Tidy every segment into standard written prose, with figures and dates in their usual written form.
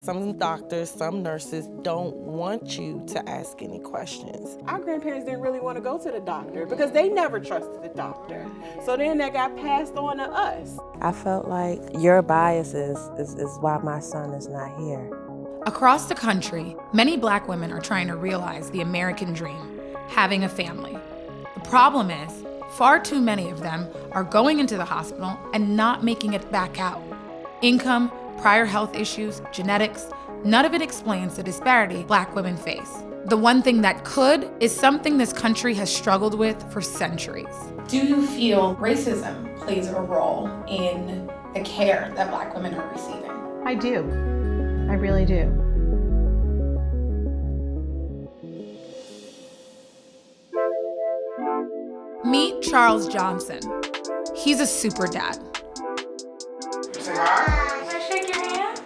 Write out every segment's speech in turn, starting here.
Some doctors, some nurses don't want you to ask any questions. Our grandparents didn't really want to go to the doctor because they never trusted the doctor. So then that got passed on to us. I felt like your biases is why my son is not here. Across the country, many Black women are trying to realize the American dream, having a family. The problem is, far too many of them are going into the hospital and not making it back out. Income, prior health issues, genetics, none of it explains the disparity Black women face. The one thing that could is something this country has struggled with for centuries. Do you feel racism plays a role in the care that Black women are receiving? I do. I really do. Meet Charles Johnson. He's a super dad. Say hi. Can I shake your hand?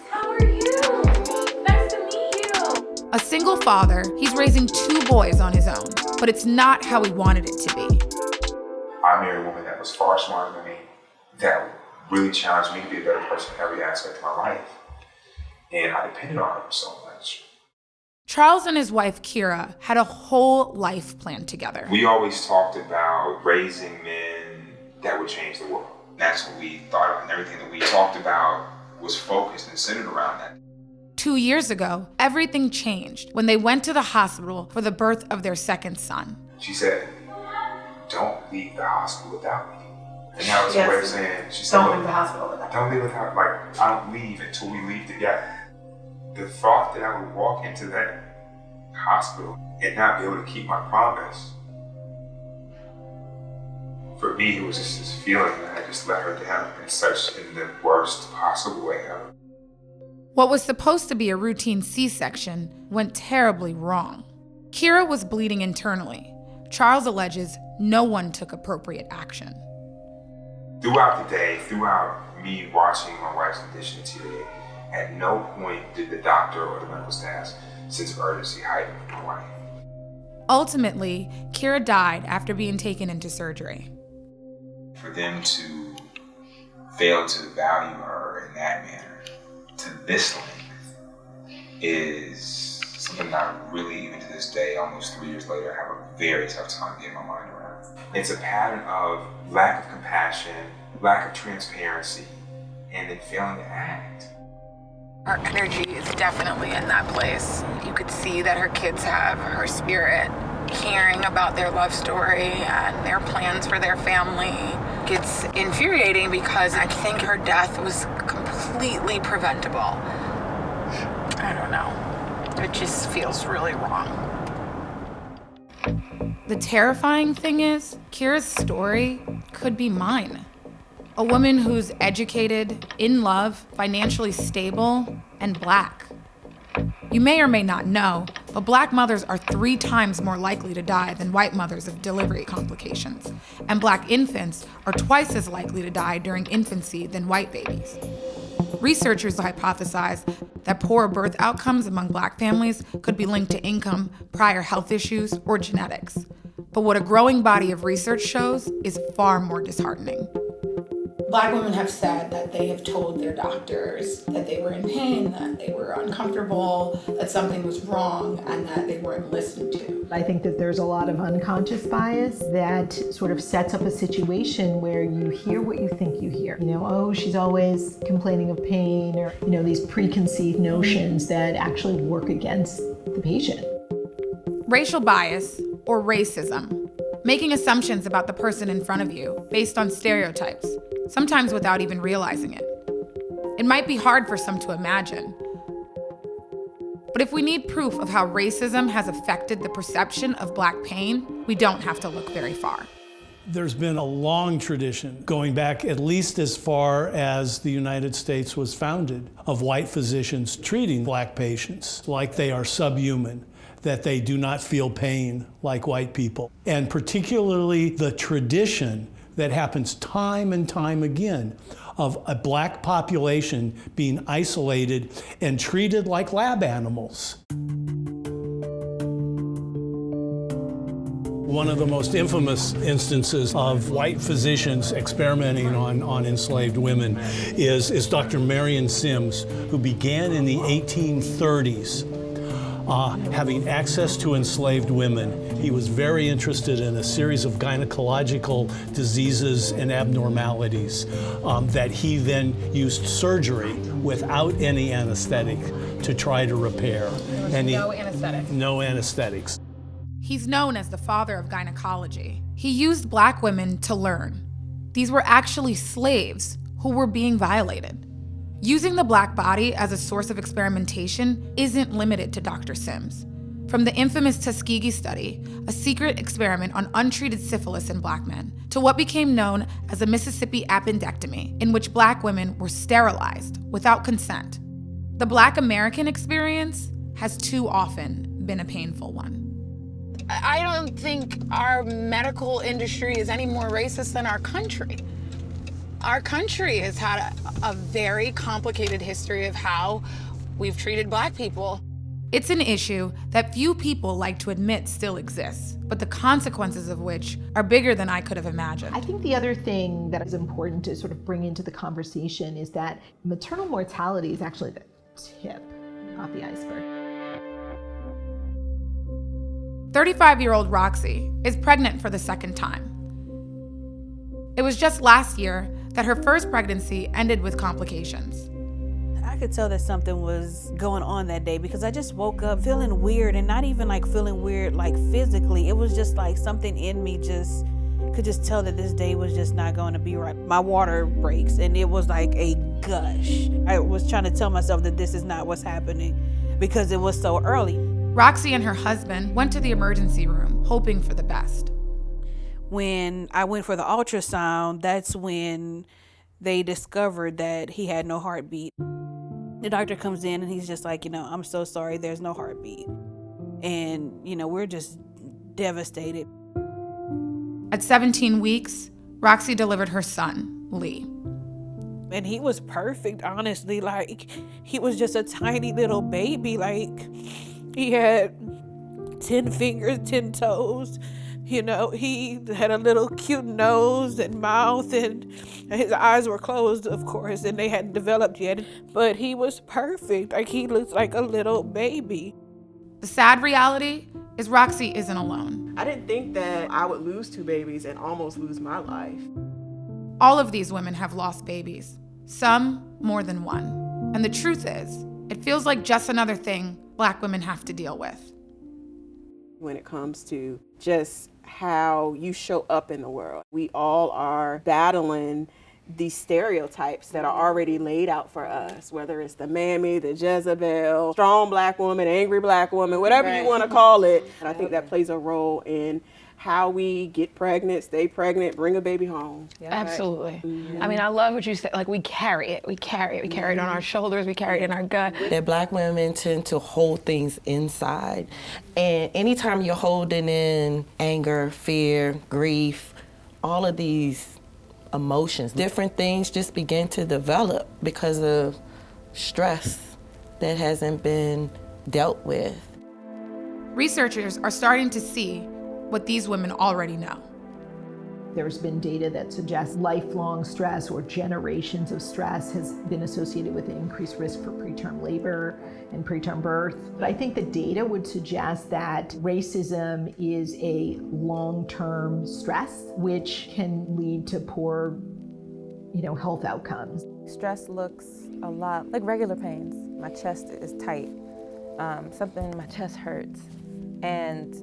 How are you? Nice to meet you. A single father, he's raising 2 boys on his own, but it's not how he wanted it to be. I married a woman that was far smarter than me, that really challenged me to be a better person in every aspect of my life. And I depended on her so much. Charles and his wife, Kira, had a whole life planned together. We always talked about raising men that would change the world. That's what we thought of, and everything that we talked about was focused and centered around that. 2 years ago, everything changed when they went to the hospital for the birth of their second son. She said, "Don't leave the hospital without me." And that was a way of saying, she said, Don't leave the hospital without me. don't leave without, like, I don't leave until we leave together. The thought that I would walk into that hospital and not be able to keep my promise, for me, it was just this feeling that I just let her down in the worst possible way ever. What was supposed to be a routine C-section went terribly wrong. Kira was bleeding internally. Charles alleges no one took appropriate action. Throughout the day, throughout me watching my wife's condition deteriorate, at no point did the doctor or the medical staff sense urgency heightened for my wife. Ultimately, Kira died after being taken into surgery. For them to fail to value her in that manner, to this length, is something that I really, even to this day, almost 3 years later, have a very tough time getting my mind around. It's a pattern of lack of compassion, lack of transparency, and then failing to act. Her energy is definitely in that place. You could see that her kids have her spirit. Hearing about their love story and their plans for their family gets infuriating because I think her death was completely preventable. I don't know. It just feels really wrong. The terrifying thing is, Kira's story could be mine. A woman who's educated, in love, financially stable, and Black. You may or may not know, but Black mothers are 3 times more likely to die than white mothers of delivery complications, and Black infants are twice as likely to die during infancy than white babies. Researchers hypothesize that poor birth outcomes among Black families could be linked to income, prior health issues, or genetics. But what a growing body of research shows is far more disheartening. Black women have said that they have told their doctors that they were in pain, that they were uncomfortable, that something was wrong, and that they weren't listened to. I think that there's a lot of unconscious bias that sort of sets up a situation where you hear what you think you hear. You know, oh, she's always complaining of pain, or, you know, these preconceived notions that actually work against the patient. Racial bias, or racism, making assumptions about the person in front of you based on stereotypes, sometimes without even realizing it. It might be hard for some to imagine. But if we need proof of how racism has affected the perception of Black pain, we don't have to look very far. There's been a long tradition, going back at least as far as the United States was founded, of white physicians treating Black patients like they are subhuman, that they do not feel pain like white people. And particularly the tradition that happens time and time again of a Black population being isolated and treated like lab animals. One of the most infamous instances of white physicians experimenting on enslaved women is Dr. Marion Sims, who began in the 1830s having access to enslaved women. He was very interested in a series of gynecological diseases and abnormalities that he then used surgery without any anesthetic to try to repair. No anesthetic. No anesthetics. He's known as the father of gynecology. He used black women to learn. These were actually slaves who were being violated. Using the black body as a source of experimentation isn't limited to Dr. Sims. From the infamous Tuskegee study, a secret experiment on untreated syphilis in black men, to what became known as a Mississippi appendectomy, in which black women were sterilized without consent. The Black American experience has too often been a painful one. I don't think our medical industry is any more racist than our country. Our country has had a very complicated history of how we've treated black people. It's an issue that few people like to admit still exists, but the consequences of which are bigger than I could have imagined. I think the other thing that is important to sort of bring into the conversation is that maternal mortality is actually the tip, not the iceberg. 35-year-old Roxy is pregnant for the second time. It was just last year that her first pregnancy ended with complications. I could tell that something was going on that day because I just woke up feeling weird, and not even like feeling weird like physically. It was just like something in me could just tell that this day was just not going to be right. My water breaks and it was like a gush. I was trying to tell myself that this is not what's happening because it was so early. Roxy and her husband went to the emergency room hoping for the best. When I went for the ultrasound, that's when they discovered that he had no heartbeat. The doctor comes in and he's just like, I'm so sorry, there's no heartbeat. And, we're just devastated. At 17 weeks, Roxy delivered her son, Lee. And he was perfect, honestly. Like, he was just a tiny little baby. Like, he had 10 fingers, 10 toes. He had a little cute nose and mouth, and his eyes were closed, of course, and they hadn't developed yet. But he was perfect. Like, he looked like a little baby. The sad reality is Roxy isn't alone. I didn't think that I would lose 2 babies and almost lose my life. All of these women have lost babies, some more than one. And the truth is, it feels like just another thing Black women have to deal with. When it comes to just how you show up in the world, we all are battling these stereotypes that are already laid out for us, whether it's the mammy, the Jezebel, strong Black woman, angry Black woman, whatever you want to call it. And I think that plays a role in how we get pregnant, stay pregnant, bring a baby home. Absolutely. Mm-hmm. I mean, I love what you said. Like, we carry it. We carry it on our shoulders. We carry it in our gut. That Black women tend to hold things inside. And anytime you're holding in anger, fear, grief, all of these emotions, different things just begin to develop because of stress that hasn't been dealt with. Researchers are starting to see what these women already know. There's been data that suggests lifelong stress or generations of stress has been associated with an increased risk for preterm labor and preterm birth. But I think the data would suggest that racism is a long-term stress, which can lead to poor, health outcomes. Stress looks a lot like regular pains. My chest is tight. Something in my chest hurts. And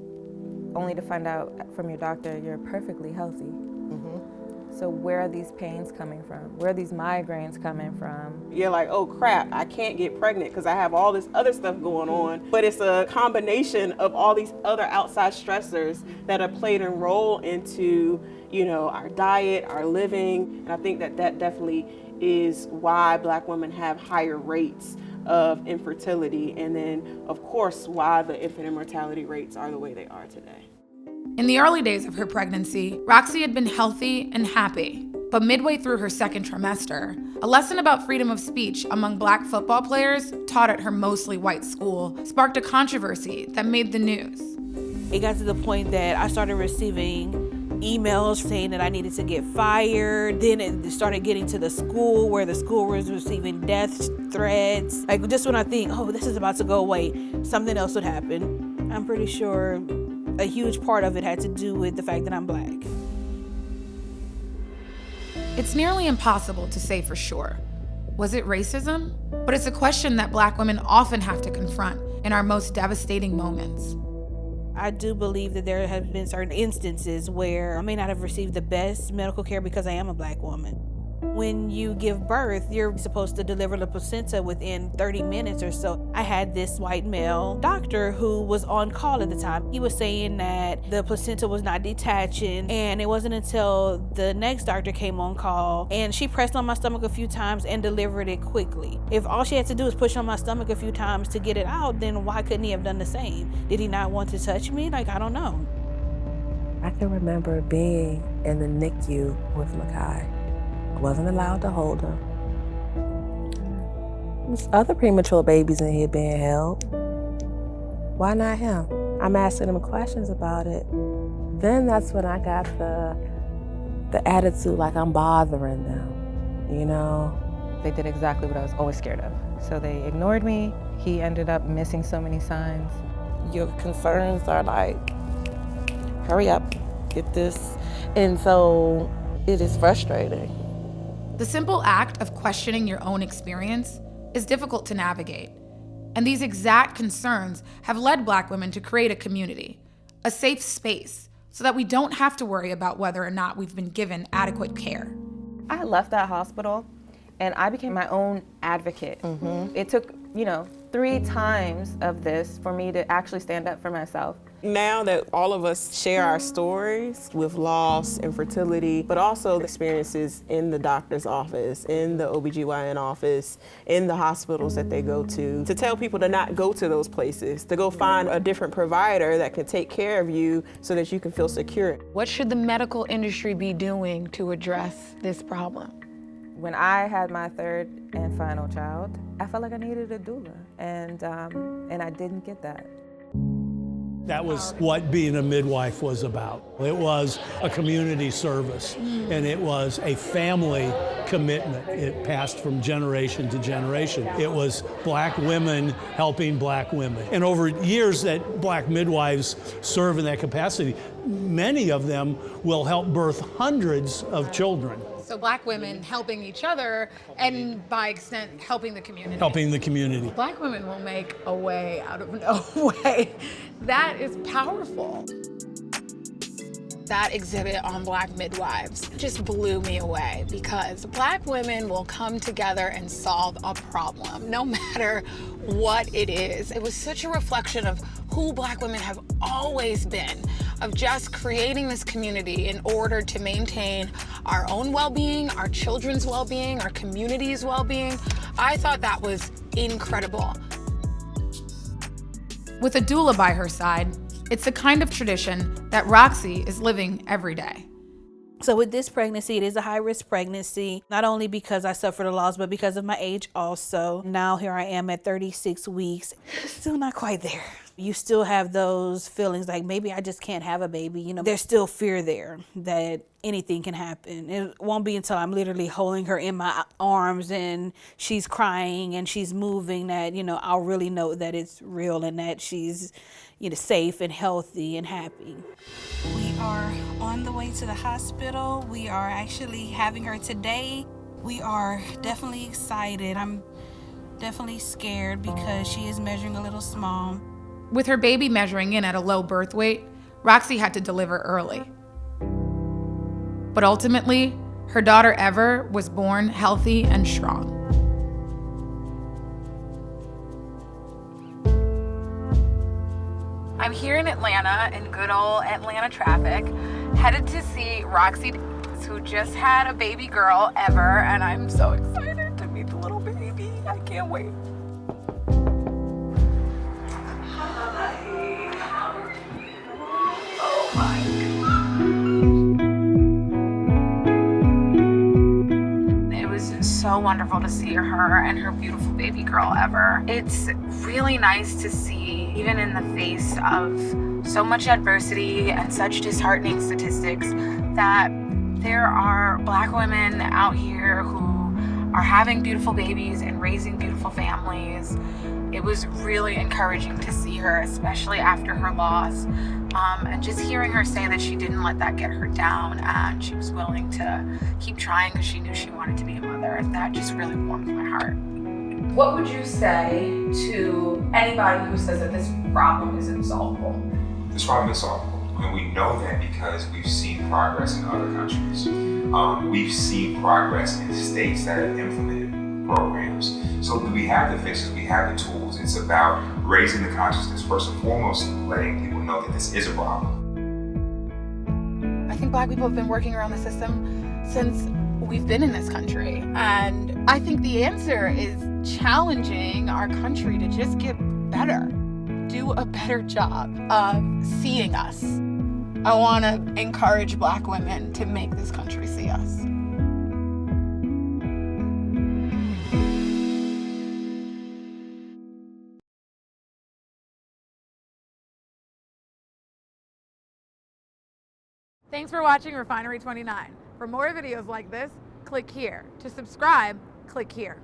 only to find out from your doctor you're perfectly healthy. Mm-hmm. So where are these pains coming from? Where are these migraines coming from? You're like, oh crap, I can't get pregnant because I have all this other stuff going on. But it's a combination of all these other outside stressors that have played a role into, our diet, our living. And I think that definitely is why Black women have higher rates of infertility, and then of course why the infant mortality rates are the way they are today. In the early days of her pregnancy, Roxy had been healthy and happy, but midway through her second trimester, a lesson about freedom of speech among Black football players taught at her mostly white school sparked a controversy that made the news. It got to the point that I started receiving emails saying that I needed to get fired. Then it started getting to the school where the school was receiving death threats. Like, just when I think, oh, this is about to go away, something else would happen. I'm pretty sure a huge part of it had to do with the fact that I'm Black. It's nearly impossible to say for sure. Was it racism? But it's a question that Black women often have to confront in our most devastating moments. I do believe that there have been certain instances where I may not have received the best medical care because I am a Black woman. When you give birth, you're supposed to deliver the placenta within 30 minutes or so. I had this white male doctor who was on call at the time. He was saying that the placenta was not detaching, and it wasn't until the next doctor came on call and she pressed on my stomach a few times and delivered it quickly. If all she had to do was push on my stomach a few times to get it out, then why couldn't he have done the same? Did he not want to touch me? Like, I don't know. I can remember being in the NICU with Makai. I wasn't allowed to hold him. There's other premature babies in here being held. Why not him? I'm asking him questions about it. Then that's when I got the attitude like I'm bothering them, you know? They did exactly what I was always scared of. So they ignored me. He ended up missing so many signs. Your concerns are like, hurry up, get this. And so it is frustrating. The simple act of questioning your own experience is difficult to navigate. And these exact concerns have led Black women to create a community, a safe space, so that we don't have to worry about whether or not we've been given adequate care. I left that hospital and I became my own advocate. It took, 3 times of this for me to actually stand up for myself. Now that all of us share our stories with loss, infertility, but also experiences in the doctor's office, in the OBGYN office, in the hospitals that they go to tell people to not go to those places, to go find a different provider that can take care of you so that you can feel secure. What should the medical industry be doing to address this problem? When I had my third and final child, I felt like I needed a doula, and I didn't get that. That was what being a midwife was about. It was a community service, and it was a family commitment. It passed from generation to generation. It was Black women helping Black women. And over years that Black midwives serve in that capacity, many of them will help birth hundreds of children. So Black women helping each other, and by extent, helping the community. Helping the community. Black women will make a way out of no way. That is powerful. That exhibit on Black midwives just blew me away, because Black women will come together and solve a problem, no matter what it is. It was such a reflection of who Black women have always been, of just creating this community in order to maintain our own well-being, our children's well-being, our community's well-being. I thought that was incredible. With a doula by her side, it's the kind of tradition that Roxy is living every day. So with this pregnancy, it is a high-risk pregnancy, not only because I suffered a loss, but because of my age also. Now here I am at 36 weeks, still not quite there. You still have those feelings like maybe I just can't have a baby. There's still fear there that anything can happen. It won't be until I'm literally holding her in my arms and she's crying and she's moving that, I'll really know that it's real and that she's, safe and healthy and happy. We are on the way to the hospital. We are actually having her today. We are definitely excited. I'm definitely scared because she is measuring a little small. With her baby measuring in at a low birth weight, Roxy had to deliver early. But ultimately, her daughter Ever was born healthy and strong. I'm here in Atlanta, in good old Atlanta traffic, headed to see Roxy, who just had a baby girl, Ever, and I'm so excited to meet the little baby. I can't wait. So wonderful to see her and her beautiful baby girl ever. It's really nice to see, even in the face of so much adversity and such disheartening statistics, that there are Black women out here who are having beautiful babies and raising beautiful families. It was really encouraging to see her, especially after her loss, and just hearing her say that she didn't let that get her down and she was willing to keep trying because she knew she wanted to be a mother. That just really warmed my heart. What would you say to anybody who says that this problem is unsolvable? This problem is solvable. And we know that because we've seen progress in other countries. We've seen progress in states that have implemented programs. So we have the fixes, we have the tools. It's about raising the consciousness, first and foremost, letting people know that this is a problem. I think Black people have been working around the system since we've been in this country. And I think the answer is challenging our country to just get better, do a better job of seeing us. I want to encourage Black women to make this country see us. Thanks for watching Refinery29. For more videos like this, click here. To subscribe, click here.